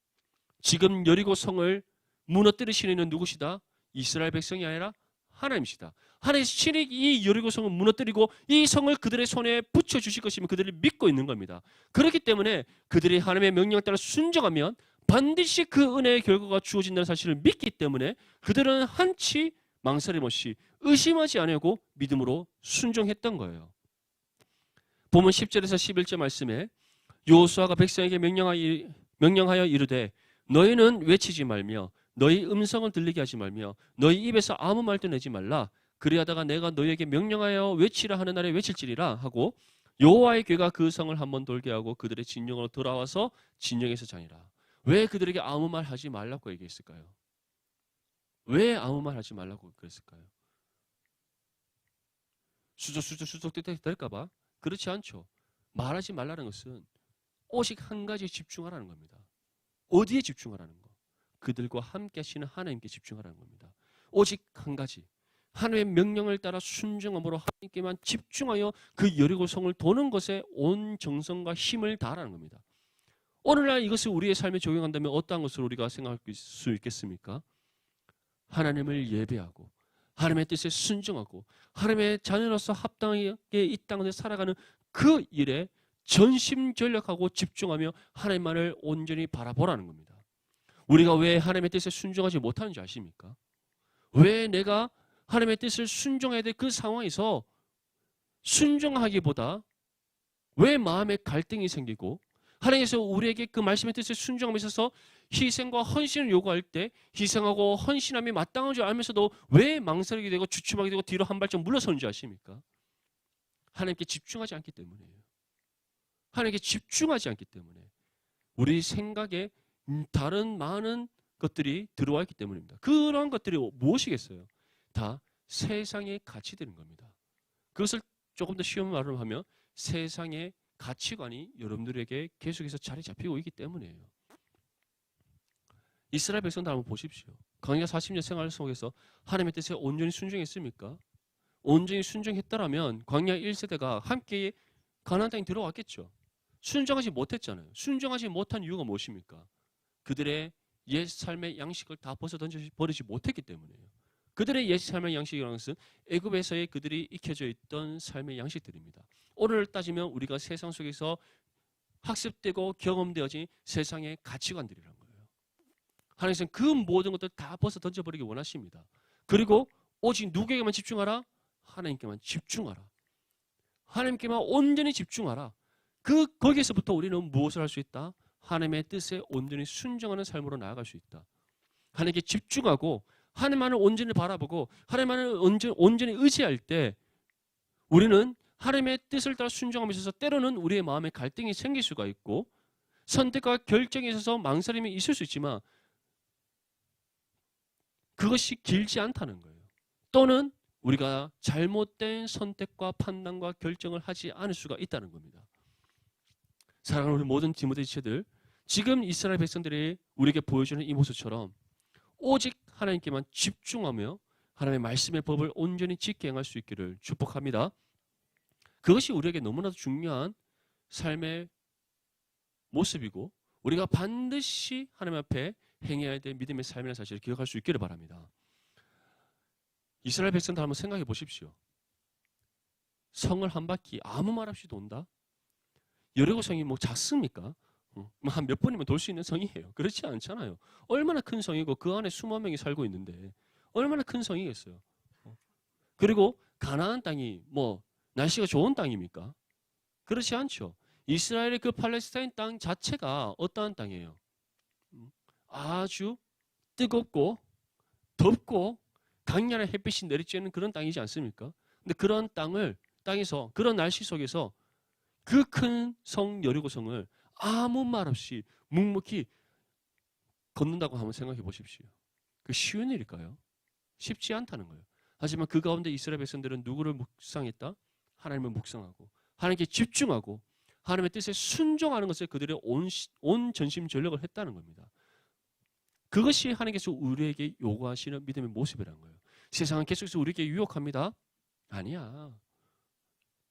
지금 여리고 성을 무너뜨리시는 이는 누구시다? 이스라엘 백성이 아니라 하나님이시다. 하나님께서 친히 이 여리고 성을 무너뜨리고 이 성을 그들의 손에 붙여주실 것이면 그들이 믿고 있는 겁니다. 그렇기 때문에 그들이 하나님의 명령을 따라 순종하면 반드시 그 은혜의 결과가 주어진다는 사실을 믿기 때문에 그들은 한치 망설임 없이 의심하지 않고 믿음으로 순종했던 거예요. 보면 10절에서 11절 말씀에 여호수아가 백성에게 명령하여 이르되 너희는 외치지 말며 너희 음성을 들리게 하지 말며 너희 입에서 아무 말도 내지 말라. 그리하다가 내가 너희에게 명령하여 외치라 하는 날에 외칠지리라 하고 여호와의 궤가 그 성을 한번 돌게 하고 그들의 진영으로 돌아와서 진영에서 자니라. 왜 그들에게 아무 말 하지 말라고 얘기했을까요? 왜 아무 말 하지 말라고 그랬을까요? 수적 될까 봐? 그렇지 않죠. 말하지 말라는 것은 오직 한 가지에 집중하라는 겁니다. 어디에 집중하라는 거? 그들과 함께 하시는 하나님께 집중하라는 겁니다. 오직 한 가지. 하나님의 명령을 따라 순종함으로 하나님께만 집중하여 그 여리고 성을 도는 것에 온 정성과 힘을 다하라는 겁니다. 오늘날 이것을 우리의 삶에 적용한다면 어떠한 것을 우리가 생각할 수 있겠습니까? 하나님을 예배하고 하나님의 뜻에 순종하고 하나님의 자녀로서 합당하게 이 땅에 살아가는 그 일에 전심전력하고 집중하며 하나님만을 온전히 바라보라는 겁니다. 우리가 왜 하나님의 뜻에 순종하지 못하는지 아십니까? 왜 내가 하나님의 뜻을 순종해야 될 그 상황에서 순종하기보다 왜 마음에 갈등이 생기고 하나님께서 우리에게 그 말씀의 뜻을 순종함에 있어서 희생과 헌신을 요구할 때 희생하고 헌신함이 마땅한 줄 알면서도 왜 망설이게 되고 주춤하게 되고 뒤로 한 발짝 물러서는 줄 아십니까? 하나님께 집중하지 않기 때문이에요. 하나님께 집중하지 않기 때문에 우리 생각에 다른 많은 것들이 들어와 있기 때문입니다. 그런 것들이 무엇이겠어요? 다 세상의 가치들인 겁니다. 그것을 조금 더 쉬운 말로 하면 세상의 가치관이 여러분들에게 계속해서 자리 잡히고 있기 때문이에요. 이스라엘 백성들 한번 보십시오. 광야 40년 생활 속에서 하나님의 뜻에 온전히 순종했습니까? 온전히 순종했다라면 광야 1세대가 함께 가나안 땅에 들어왔겠죠. 순종하지 못했잖아요. 순종하지 못한 이유가 무엇입니까? 그들의 옛 삶의 양식을 다 벗어 버리지 못했기 때문이에요. 그들의 옛 삶의 양식이라는 것은 애굽에서의 그들이 익혀져 있던 삶의 양식들입니다. 오늘 따지면 우리가 세상 속에서 학습되고 경험되어진 세상의 가치관들이란 거예요. 하나님께서는 그 모든 것들 다 벗어 던져버리기 원하십니다. 그리고 오직 누구에게만 집중하라? 하나님께만 집중하라. 하나님께만 온전히 집중하라. 거기에서부터 우리는 무엇을 할 수 있다? 하나님의 뜻에 온전히 순종하는 삶으로 나아갈 수 있다. 하나님께 집중하고 하나님만을 온전히 바라보고 하나님만을 온전히 의지할 때 우리는 하나님의 뜻을 따라 순종함에 있어서 때로는 우리의 마음에 갈등이 생길 수가 있고 선택과 결정에 있어서 망설임이 있을 수 있지만 그것이 길지 않다는 거예요. 또는 우리가 잘못된 선택과 판단과 결정을 하지 않을 수가 있다는 겁니다. 사랑하는 우리 모든 디모데 지체들, 지금 이스라엘 백성들이 우리에게 보여주는 이 모습처럼 오직 하나님께만 집중하며 하나님의 말씀의 법을 온전히 지켜 행할 수 있기를 축복합니다. 그것이 우리에게 너무나도 중요한 삶의 모습이고 우리가 반드시 하나님 앞에 행해야 될 믿음의 삶이라는 사실을 기억할 수 있기를 바랍니다. 이스라엘 백성들 한번 생각해 보십시오. 성을 한 바퀴 아무 말 없이 돈다? 여리고 성이 뭐 작습니까? 한 몇 번이면 돌 수 있는 성이에요. 그렇지 않잖아요. 얼마나 큰 성이고 그 안에 수만 명이 살고 있는데 얼마나 큰 성이겠어요. 그리고 가나안 땅이 뭐 날씨가 좋은 땅입니까? 그렇지 않죠. 이스라엘의 그 팔레스타인 땅 자체가 어떠한 땅이에요? 아주 뜨겁고 덥고 강렬한 햇빛이 내리쬐는 그런 땅이지 않습니까? 근데 그런 땅에서 그런 날씨 속에서 그 큰 성 여리고성을 아무 말 없이 묵묵히 걷는다고 한번 생각해 보십시오. 그 쉬운 일일까요? 쉽지 않다는 거예요. 하지만 그 가운데 이스라엘 백성들은 누구를 묵상했다? 하나님을 묵상하고 하나님께 집중하고 하나님의 뜻에 순종하는 것에 그들의 온 전심 전력을 했다는 겁니다. 그것이 하나님께서 우리에게 요구하시는 믿음의 모습이라는 거예요. 세상은 계속해서 우리에게 유혹합니다. 아니야.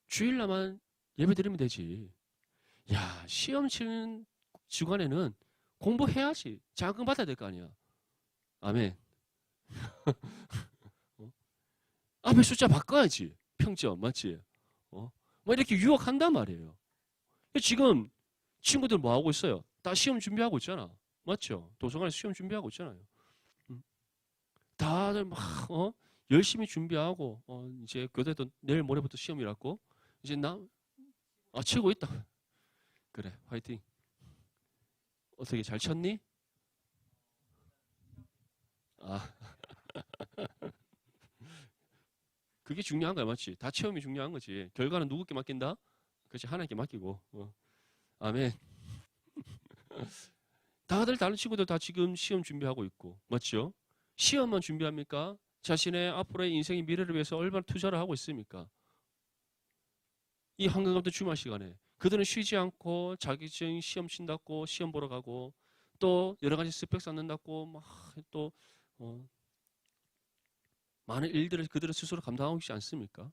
주일날만 예배드리면 되지. 야, 시험 치는 주간에는 공부해야지. 자금 받아야 될 거 아니야. 아멘. 앞에 숫자 바꿔야지. 평점 맞지? 뭐 이렇게 유혹한단 말이에요. 지금 친구들 뭐 하고 있어요? 다 시험 준비하고 있잖아. 맞죠? 도서관에서 시험 준비하고 있잖아요. 다들 막 열심히 준비하고 이제 교대도 내일 모레부터 시험이라고 이제 치고 있다. 그래, 화이팅. 어떻게 잘 쳤니? 그게 중요한 거야, 맞지? 다 체험이 중요한 거지. 결과는 누구께 맡긴다? 그렇지, 하나님께 맡기고. 아멘. 다들 다른 친구들 다 지금 시험 준비하고 있고, 맞죠? 시험만 준비합니까? 자신의 앞으로의 인생의 미래를 위해서 얼마나 투자를 하고 있습니까? 이 한가운데 주말 시간에 그들은 쉬지 않고 자격증 시험 친다고 시험 보러 가고 또 여러 가지 스펙 쌓는다고 막 또 많은 일들을 그들은 스스로 감당하고 있지 않습니까?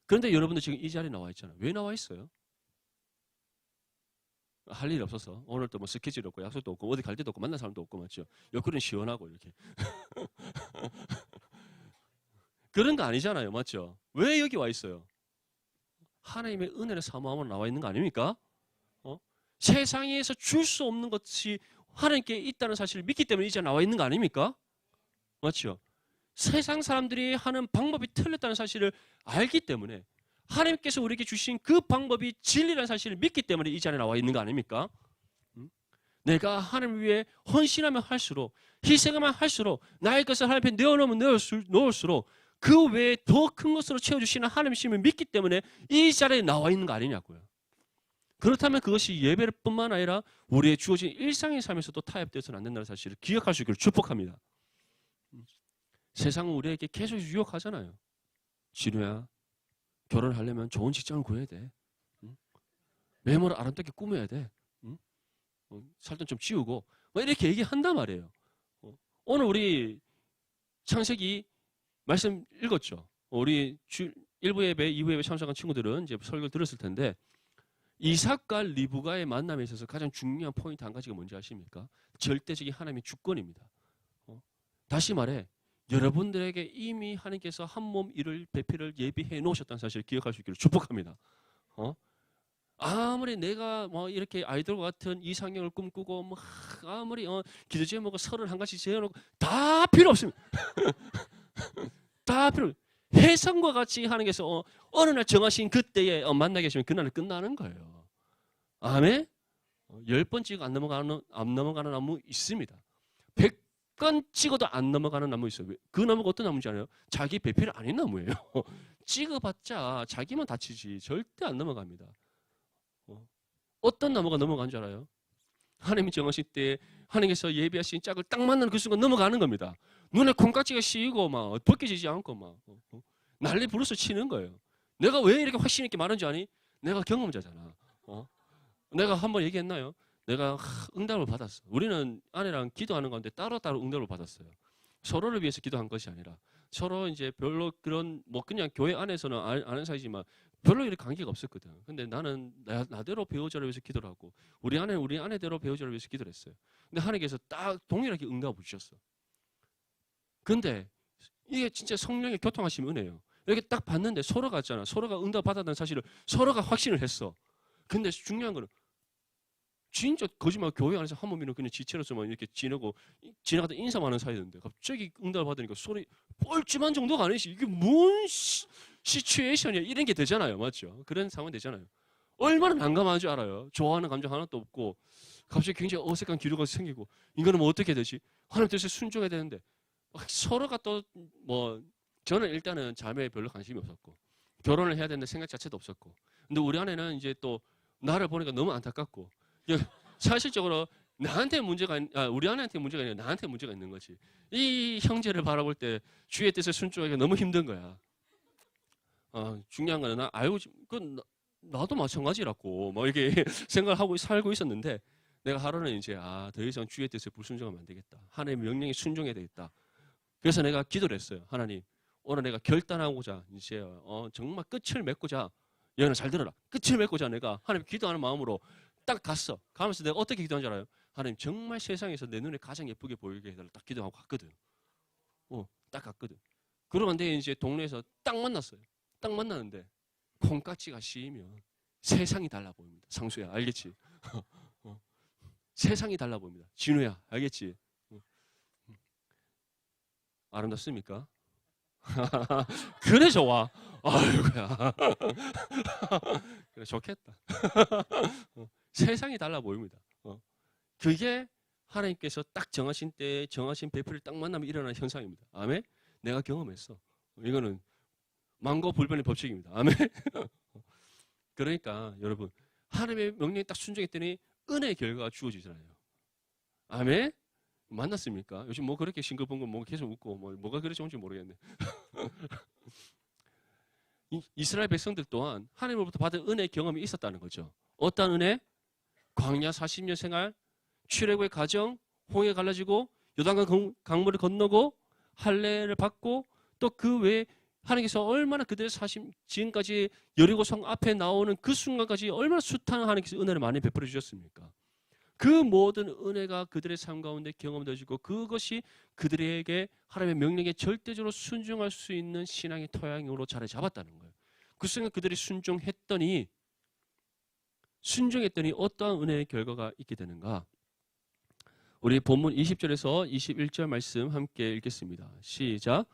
그런데 여러분들 지금 이 자리에 나와 있잖아요. 왜 나와 있어요? 할 일이 없어서 오늘 또 뭐 스케줄이 없고 약속도 없고 어디 갈 데도 없고 만날 사람도 없고 맞죠? 옆구리는 시원하고 이렇게 그런 거 아니잖아요. 맞죠? 왜 여기 와 있어요? 하나님의 은혜를 사모함으로 나와 있는 거 아닙니까? 세상에서 줄 수 없는 것이 하나님께 있다는 사실을 믿기 때문에 이제 나와 있는 거 아닙니까? 맞죠? 세상 사람들이 하는 방법이 틀렸다는 사실을 알기 때문에 하나님께서 우리에게 주신 그 방법이 진리라는 사실을 믿기 때문에 이 자리에 나와 있는 거 아닙니까? 내가 하나님을 위해 헌신하면 할수록, 희생하면 할수록, 나의 것을 하나님 앞에 내어놓으면 넣을수록 그 외에 더 큰 것으로 채워주시는 하나님이심을 믿기 때문에 이 자리에 나와 있는 거 아니냐고요. 그렇다면 그것이 예배를 뿐만 아니라 우리의 주어진 일상의 삶에서도 타협되어서는 안 된다는 사실을 기억할 수 있기를 축복합니다. 세상은 우리에게 계속 유혹하잖아요. 진우야, 결혼하려면 좋은 직장을 구해야 돼. 외모를 아름답게 꾸며야 돼. 살도 좀 찌우고 이렇게 얘기한단 말이에요. 오늘 우리 창세기 말씀 읽었죠. 우리 1부 예배, 2부 예배 참석한 친구들은 이제 설교를 들었을 텐데 이삭과 리브가의 만남에 있어서 가장 중요한 포인트 한 가지가 뭔지 아십니까? 절대적인 하나님의 주권입니다. 다시 말해 여러분들에게 이미 하나님께서 한 몸 일을 배필을 예비해 놓으셨다는 사실을 기억할 수 있기를 축복합니다. 아무리 내가 뭐 이렇게 아이돌과 같은 이상형을 꿈꾸고 뭐 아무리 기도 제목을 31가지 재어놓고 다 필요 없습니다. 다 필요. 해성과 같이 하나님께서 어느 날 정하신 그때에 만나게 하시면 그날은 끝나는 거예요. 아멘. 10번 찍어 안 넘어가는 나무 있습니다. 100건 찍어도 안 넘어가는 나무 있어요. 그 나무가 어떤 나무인지 알아요? 자기 배필 아닌 나무예요. 찍어봤자 자기만 다치지 절대 안 넘어갑니다. 어떤 나무가 넘어간 줄 알아요? 하나님이 정하실 때 하나님께서 예비하신 짝을 딱 만나는 그 순간 넘어가는 겁니다. 눈에 콩깍지가 씌이고 막 벗겨지지 않고 막 난리 부르스 치는 거예요. 내가 왜 이렇게 확신 있게 말하는지 아니? 내가 경험자잖아. 내가 한번 얘기했나요? 내가 응답을 받았어. 우리는 아내랑 기도하는 가운데 따로따로 응답을 받았어요. 서로를 위해서 기도한 것이 아니라 서로 이제 별로 그런 뭐 그냥 교회 안에서는 아는 사이지만 별로 이렇게 관계가 없었거든. 근데 나는 나대로 배우자를 위해서 기도를 하고 우리 아내대로 배우자를 위해서 기도를 했어요. 근데 하나님께서 딱 동일하게 응답을 주셨어. 근데 이게 진짜 성령의 교통하심 은혜예요. 이렇게 딱 봤는데 서로가 있잖아. 서로가 응답 받았다는 사실을 서로가 확신을 했어. 근데 중요한 거는 진짜 거짓말 교회 안에서 한 몸이는 그냥 지체로서만 이렇게 지나가다 인사만 하는 사이였는데 갑자기 응답을 받으니까 소리 뻘쭘한 정도가 아니지. 이게 뭔 시츄에이션이야. 이런 게 되잖아요. 맞죠? 그런 상황이 되잖아요. 얼마나 난감한 줄 알아요. 좋아하는 감정 하나도 없고 갑자기 굉장히 어색한 기류가 생기고 이거는 뭐 어떻게 되지? 하나님 뜻에 순종해야 되는데 서로가 또 뭐 저는 일단은 자매에 별로 관심이 없었고 결혼을 해야 되는 생각 자체도 없었고 근데 우리 아내는 이제 또 나를 보니까 너무 안타깝고 사실적으로 나한테 우리 아내한테 문제가 아니라 나한테 문제가 있는 거지. 이 형제를 바라볼 때 주의 뜻에 순종하기가 너무 힘든 거야. 중요한 거는 나도 마찬가지라고 뭐 이렇게 생각을 하고 살고 있었는데 내가 하루는 이제 더 이상 주의 뜻에 불순종하면 안 되겠다. 하나님의 명령에 순종해야 되겠다. 그래서 내가 기도를 했어요. 하나님, 오늘 내가 결단하고자 이제 정말 끝을 맺고자 여러분 잘 들어라. 끝을 맺고자 내가 하나님 기도하는 마음으로 딱 갔어. 가면서 내가 어떻게 기도한 줄 알아요? 하나님 정말 세상에서 내 눈에 가장 예쁘게 보이게 해달라. 딱 기도하고 갔거든. 딱 갔거든. 그러고 내가 이제 동네에서 딱 만났어요. 딱 만나는데 콩깍지가 씌이면 세상이 달라 보입니다. 상수야, 알겠지? 세상이 달라 보입니다. 진우야, 알겠지? 아름답습니까? 그래 좋아. 아이고야. 그래 좋겠다. 세상이 달라 보입니다. 그게 하나님께서 딱 정하신 때에 정하신 배필을 딱 만나면 일어나는 현상입니다. 아멘? 내가 경험했어. 이거는 만고불변의 법칙입니다. 아멘? 그러니까 여러분 하나님의 명령에 딱 순종했더니 은혜의 결과가 주어지잖아요. 아멘? 만났습니까? 요즘 뭐 그렇게 싱글벙글 뭐 계속 웃고 뭐가 그렇게 좋은지 모르겠네. 이스라엘 백성들 또한 하나님으로부터 받은 은혜의 경험이 있었다는 거죠. 어떤 은혜? 광야 40년 생활, 출애굽의 과정, 홍해 갈라지고 요단강 강물을 건너고 할례를 받고 또 그 외에 하나님께서 얼마나 그들의 지금까지 여리고성 앞에 나오는 그 순간까지 얼마나 숱한 하나님께서 은혜를 많이 베풀어 주셨습니까? 그 모든 은혜가 그들의 삶 가운데 경험되어지고 그것이 그들에게 하나님의 명령에 절대적으로 순종할 수 있는 신앙의 토양으로 자리 잡았다는 거예요. 그 순간 그들이 순종했더니 어떠한 은혜의 결과가 있게 되는가? 우리 본문 20절에서 21절 말씀 함께 읽겠습니다. 시작.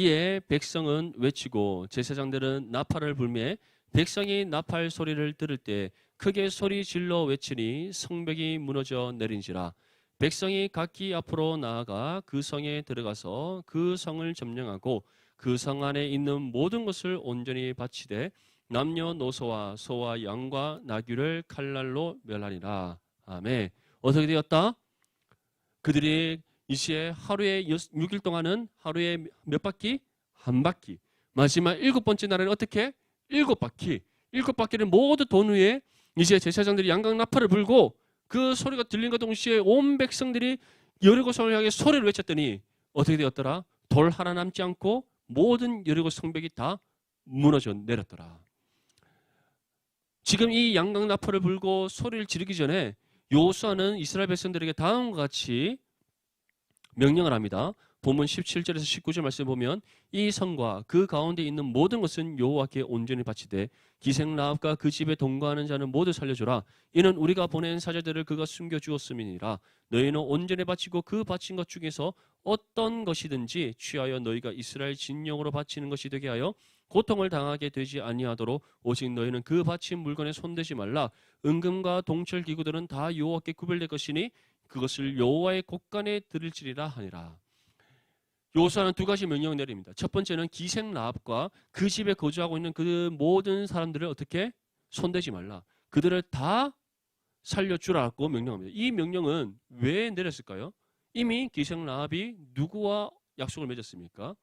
이에 백성은 외치고 제사장들은 나팔을 불매 백성이 나팔 소리를 들을 때 크게 소리 질러 외치니 성벽이 무너져 내린지라. 백성이 각기 앞으로 나아가 그 성에 들어가서 그 성을 점령하고 그 성 안에 있는 모든 것을 온전히 바치되 남녀노소와 소와 양과 나귀를 칼날로 멸하니라. 아멘. 어떻게 되었다? 그들이 이제 하루에 6일 동안은 하루에 몇 바퀴? 한 바퀴. 마지막 7번째 날에는 어떻게? 7바퀴. 7바퀴를 모두 돈 위에 이제 제사장들이 양각 나팔을 불고 그 소리가 들린과 동시에 온 백성들이 여리고성을 향해 소리를 외쳤더니 어떻게 되었더라? 돌 하나 남지 않고 모든 여리고 성벽이 다 무너져 내렸더라. 지금 이 양각 나팔을 불고 소리를 지르기 전에 여호수아는 이스라엘 백성들에게 다음과 같이 명령을 합니다. 본문 17절에서 19절 말씀 보면 이 성과 그 가운데 있는 모든 것은 여호와께 온전히 바치되 기생 라합과 그 집에 동거하는 자는 모두 살려주라. 이는 우리가 보낸 사자들을 그가 숨겨주었음이니라. 너희는 온전히 바치고 그 바친 것 중에서 어떤 것이든지 취하여 너희가 이스라엘 진영으로 바치는 것이 되게 하여 고통을 당하게 되지 아니하도록 오직 너희는 그 바친 물건에 손대지 말라. 은금과 동철 기구들은 다 여호와께 구별될 것이니 그것을 여호와의 곳간에 드릴지리라 하니라. 여호수아는 두 가지 명령을 내립니다. 첫 번째는 기생 라합과 그 집에 거주하고 있는 그 모든 사람들을 어떻게 손대지 말라. 그들을 다 살려주라고 명령합니다. 이 명령은 왜 내렸을까요? 이미 기생 라합이 누구와 약속을 맺었습니까?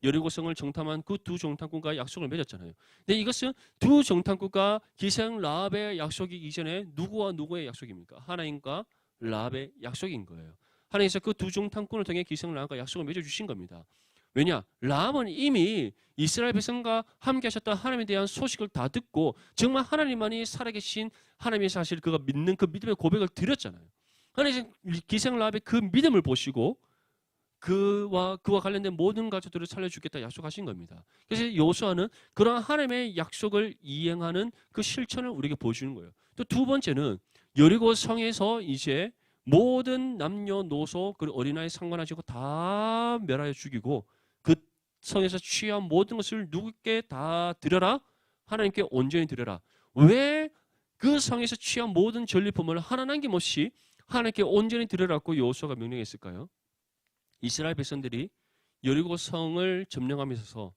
여리고성을 정탐한 그 두 정탐꾼과 약속을 맺었잖아요. 근데 이것은 두 정탐꾼과 기생 라합의 약속이 이전에 누구와 누구의 약속입니까? 하나님과 라합의 약속인 거예요. 하나님께서 그 두 정탐꾼을 통해 기생 라합과 약속을 맺어주신 겁니다. 왜냐? 라합은 이미 이스라엘 백성과 함께 하셨던 하나님에 대한 소식을 다 듣고 정말 하나님만이 살아계신 하나님의 사실 그가 믿는 그 믿음의 고백을 드렸잖아요. 하나님 기생 라합의 그 믿음을 보시고 그와 관련된 모든 가족들을 살려주겠다 약속하신 겁니다. 그래서 여호수아는 그러한 하나님의 약속을 이행하는 그 실천을 우리에게 보여주는 거예요. 또 두 번째는 여리고 성에서 이제 모든 남녀노소 그리고 어린아이 상관하지 않고 다 멸하여 죽이고 그 성에서 취한 모든 것을 누구께 다 드려라? 하나님께 온전히 드려라. 왜 그 성에서 취한 모든 전리품을 하나 남김없이 하나님께 온전히 드려라고 여호수아가 명령했을까요? 이스라엘 백성들이 여리고 성을 점령하면서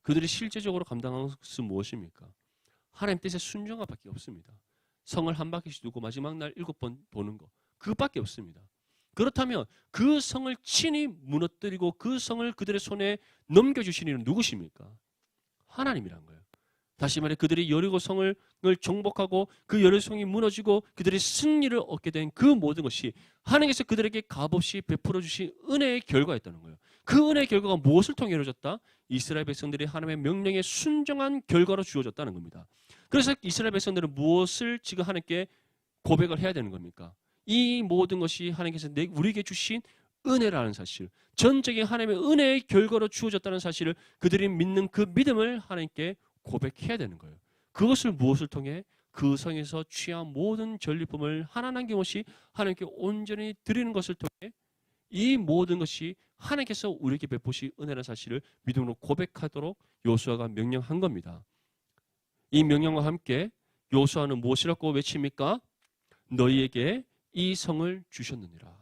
그들이 실제적으로 감당한 것은 무엇입니까? 하나님 뜻에 순종할 밖에 없습니다. 성을 한 바퀴씩 두고 마지막 날 7번 도는 거 그밖에 없습니다. 그렇다면 그 성을 친히 무너뜨리고 그 성을 그들의 손에 넘겨주신 이는 누구십니까? 하나님이란 거예요. 다시 말해 그들이 여리고 성을 정복하고 그 여리고 성이 무너지고 그들이 승리를 얻게 된 그 모든 것이 하나님께서 그들에게 값없이 베풀어 주신 은혜의 결과였다는 거예요. 그 은혜의 결과가 무엇을 통해 이루어졌다? 이스라엘 백성들이 하나님의 명령에 순종한 결과로 주어졌다는 겁니다. 그래서 이스라엘 백성들은 무엇을 지금 하나님께 고백을 해야 되는 겁니까? 이 모든 것이 하나님께서 우리에게 주신 은혜라는 사실, 전적인 하나님의 은혜의 결과로 주어졌다는 사실을 그들이 믿는 그 믿음을 하나님께 고백해야 되는 거예요. 그것을 무엇을 통해? 그 성에서 취한 모든 전리품을 하나 남김없이 하나님께 온전히 드리는 것을 통해 이 모든 것이 하나님께서 우리에게 베푸신 은혜라는 사실을 믿음으로 고백하도록 여호수아가 명령한 겁니다. 이 명령과 함께 여호수아는 무엇이라고 외칩니까? 너희에게 이 성을 주셨느니라.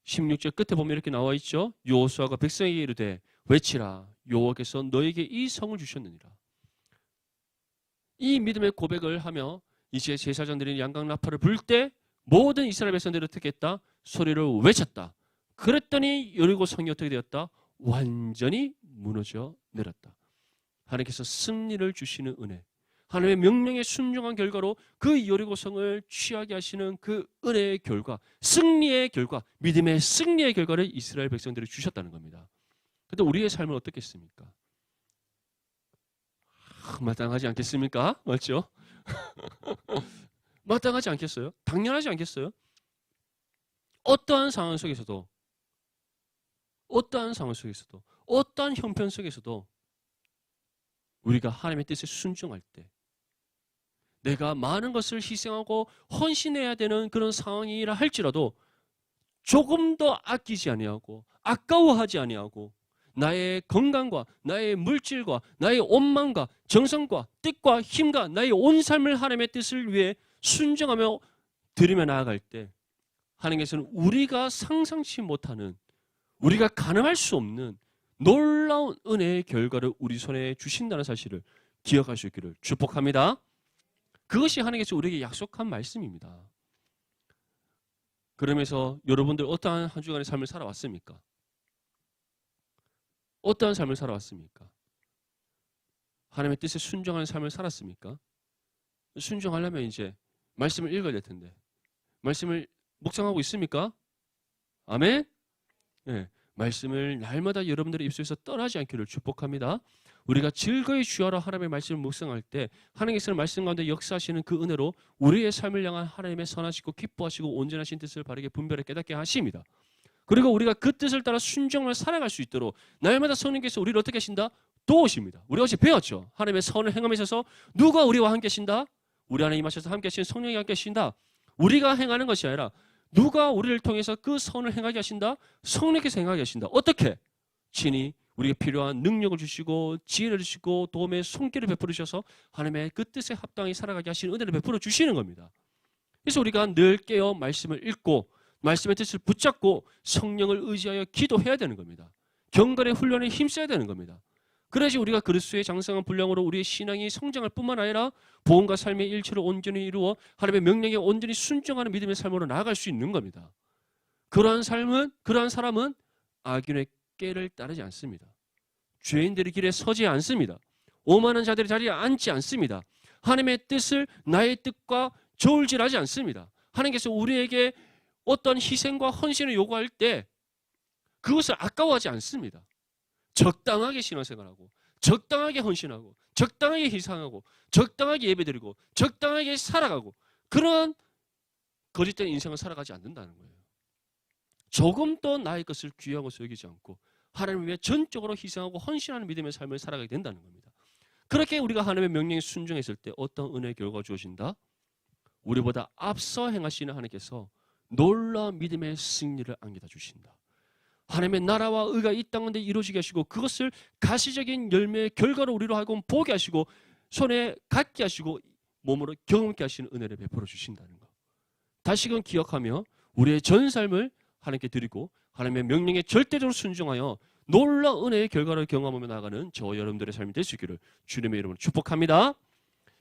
16절 끝에 보면 이렇게 나와 있죠. 여호수아가 백성에게 이르되 외치라 여호와께서 너희에게 이 성을 주셨느니라. 이 믿음의 고백을 하며 이제 제사장들이 양각 나팔을 불 때 모든 이스라엘 백성들이 어떻게 했다? 소리를 외쳤다. 그랬더니 여리고 성이 어떻게 되었다? 완전히 무너져 내렸다. 하나님께서 승리를 주시는 은혜, 하나님의 명령에 순종한 결과로 그 여리고 성을 취하게 하시는 그 은혜의 결과, 승리의 결과, 믿음의 승리의 결과를 이스라엘 백성들이 주셨다는 겁니다. 그런데 우리의 삶은 어떻겠습니까? 마땅하지 않겠습니까? 맞죠? 마땅하지 않겠어요? 당연하지 않겠어요? 어떠한 상황 속에서도 어떠한 형편 속에서도 우리가 하나님의 뜻에 순종할 때 내가 많은 것을 희생하고 헌신해야 되는 그런 상황이라 할지라도 조금 더 아끼지 아니하고 아까워하지 아니하고 나의 건강과 나의 물질과 나의 온망과 정성과 뜻과 힘과 나의 온 삶을 하나님의 뜻을 위해 순종하며 드리며 나아갈 때 하나님께서는 우리가 상상치 못하는, 우리가 가늠할 수 없는 놀라운 은혜의 결과를 우리 손에 주신다는 사실을 기억할 수 있기를 축복합니다. 그것이 하나님께서 우리에게 약속한 말씀입니다. 그러면서 여러분들 어떠한 한 주간의 삶을 살아왔습니까? 어떠한 삶을 살아왔습니까? 하나님의 뜻에 순종하는 삶을 살았습니까? 순종하려면 이제 말씀을 읽어야 될 텐데 말씀을 묵상하고 있습니까? 아멘? 네, 말씀을 날마다 여러분들의 입술에서 떠나지 않기를 축복합니다. 우리가 즐거이 주하러 하나님의 말씀을 묵상할 때 하나님께서는 말씀 가운데 역사하시는 그 은혜로 우리의 삶을 향한 하나님의 선하시고 기뻐하시고 온전하신 뜻을 바르게 분별해 깨닫게 하십니다. 그리고 우리가 그 뜻을 따라 순종을 살아갈 수 있도록 날마다 성령께서 우리를 어떻게 하신다? 도우십니다. 우리가 어제 배웠죠. 하나님의 선을 행함에 있어서 누가 우리와 함께 하신다? 우리 안에 임하셔서 함께 하신 성령이 함께 하신다. 우리가 행하는 것이 아니라 누가 우리를 통해서 그 선을 행하게 하신다? 성령께서 행하게 하신다. 어떻게? 친히 우리에게 필요한 능력을 주시고 지혜를 주시고 도움의 손길을 베풀어 주셔서 하나님의 그 뜻에 합당히 살아가게 하시는 은혜를 베풀어 주시는 겁니다. 그래서 우리가 늘 깨어 말씀을 읽고 말씀의 뜻을 붙잡고 성령을 의지하여 기도해야 되는 겁니다. 경건의 훈련에 힘써야 되는 겁니다. 그래야지 우리가 그리스도의 장성한 분량으로 우리의 신앙이 성장할 뿐만 아니라 복음과 삶의 일체를 온전히 이루어 하나님의 명령에 온전히 순종하는 믿음의 삶으로 나아갈 수 있는 겁니다. 그러한 사람은 악인의 꾀를 따르지 않습니다. 죄인들의 길에 서지 않습니다. 오만한 자들의 자리에 앉지 않습니다. 하나님의 뜻을 나의 뜻과 저울질하지 않습니다. 하나님께서 우리에게 어떤 희생과 헌신을 요구할 때 그것을 아까워하지 않습니다. 적당하게 신앙생활하고 적당하게 헌신하고 적당하게 희생하고 적당하게 예배드리고 적당하게 살아가고 그런 거짓된 인생을 살아가지 않는다는 거예요. 조금 더 나의 것을 귀한 것으로 여기지 않고 하나님을 위해 전적으로 희생하고 헌신하는 믿음의 삶을 살아가게 된다는 겁니다. 그렇게 우리가 하나님의 명령에 순종했을 때 어떤 은혜의 결과가 주어진다? 우리보다 앞서 행하시는 하나님께서 놀라운 믿음의 승리를 안겨다 주신다. 하나님의 나라와 의가 이 땅 가운데 이루어지게 하시고 그것을 가시적인 열매의 결과로 우리로 하여금 보게 하시고 손에 갖게 하시고 몸으로 경험케 하시는 은혜를 베풀어 주신다는 것. 다시금 기억하며 우리의 전 삶을 하나님께 드리고 하나님의 명령에 절대적으로 순종하여 놀라운 은혜의 결과를 경험하며 나아가는 저와 여러분들의 삶이 될 수 있기를 주님의 이름으로 축복합니다.